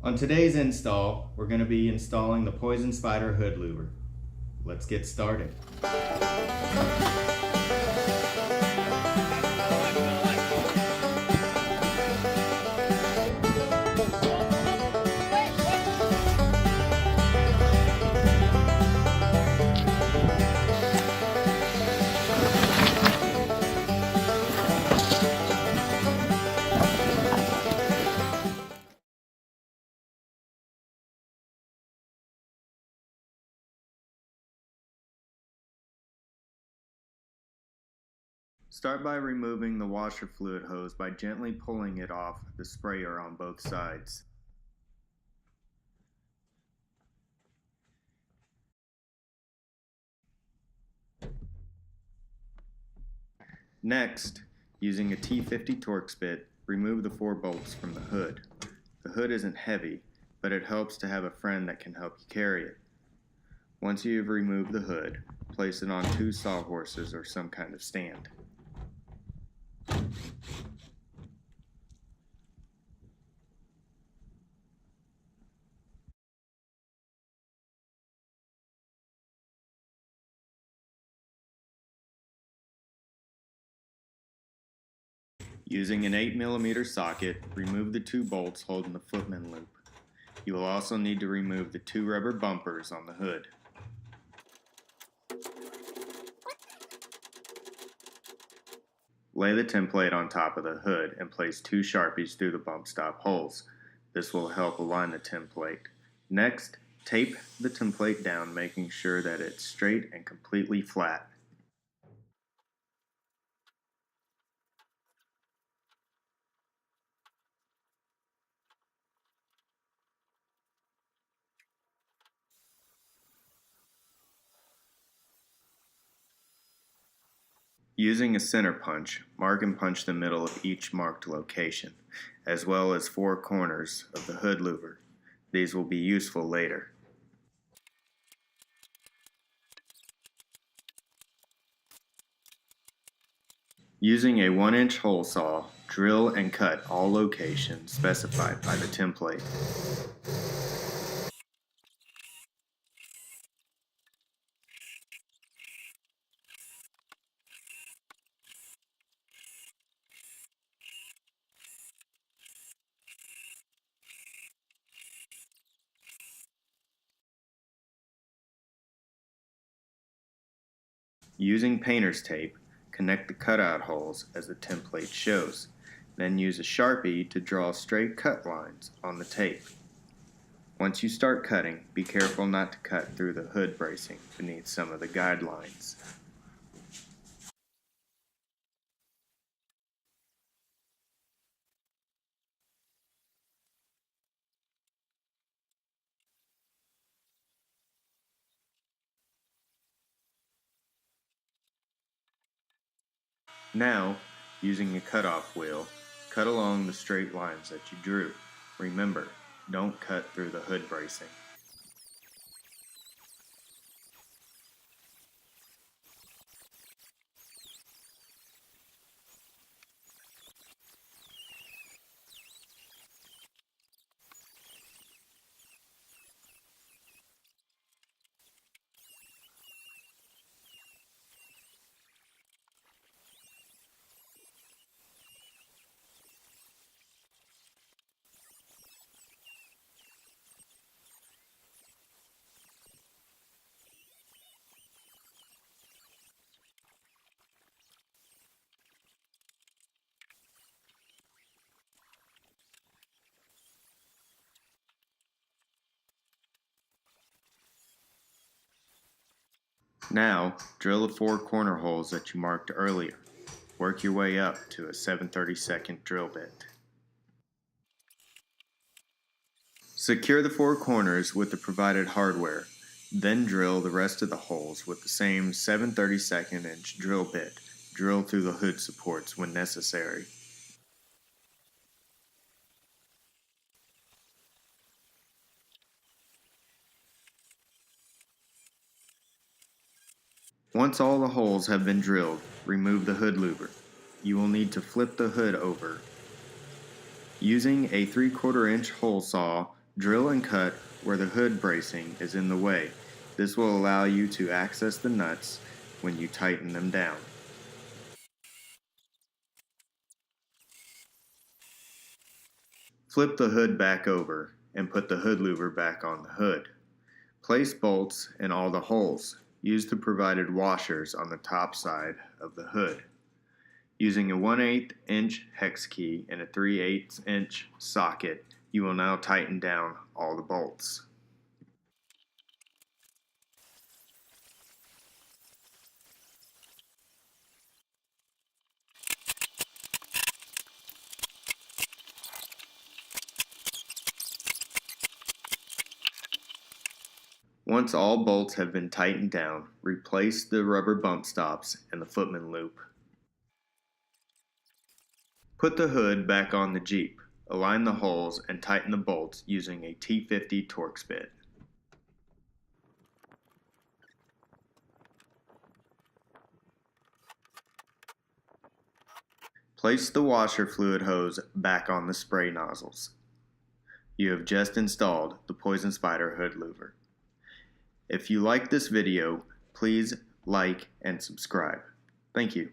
On today's install, we're going to be installing the Poison Spyder Hood louver. Let's get started. Start by removing the washer fluid hose by gently pulling it off the sprayer on both sides. Next, using a T50 Torx bit, remove the 4 bolts from the hood. The hood isn't heavy, but it helps to have a friend that can help you carry it. Once you have removed the hood, place it on 2 sawhorses or some kind of stand. Using an 8mm socket, remove the 2 bolts holding the footman loop. You will also need to remove the 2 rubber bumpers on the hood. Lay the template on top of the hood and place 2 Sharpies through the bump stop holes. This will help align the template. Next, tape the template down, making sure that it's straight and completely flat. Using a center punch, mark and punch the middle of each marked location, as well as 4 corners of the hood louver. These will be useful later. Using a 1-inch hole saw, drill and cut all locations specified by the template. Using painter's tape, connect the cutout holes as the template shows. Then use a Sharpie to draw straight cut lines on the tape. Once you start cutting, be careful not to cut through the hood bracing beneath some of the guidelines. Now, using a cutoff wheel, cut along the straight lines that you drew. Remember, don't cut through the hood bracing. Now, drill the 4 corner holes that you marked earlier. Work your way up to a 7/32 drill bit. Secure the 4 corners with the provided hardware. Then drill the rest of the holes with the same 7/32 inch drill bit. Drill through the hood supports when necessary. Once all the holes have been drilled, remove the hood louver. You will need to flip the hood over. Using a 3/4 inch hole saw, Drill and cut where the hood bracing is in the way. This will allow you to access the nuts when you tighten them down. Flip the hood back over and put the hood louver back on the hood. Place bolts in all the holes. Use the provided washers on the top side of the hood. Using a 1/8 inch hex key and a 3/8 inch socket, you will now tighten down all the bolts. Once all bolts have been tightened down, replace the rubber bump stops and the footman loop. Put the hood back on the Jeep. Align the holes and tighten the bolts using a T50 Torx bit. Place the washer fluid hose back on the spray nozzles. You have just installed the Poison Spyder Hood louver. If you like this video, please like and subscribe. Thank you.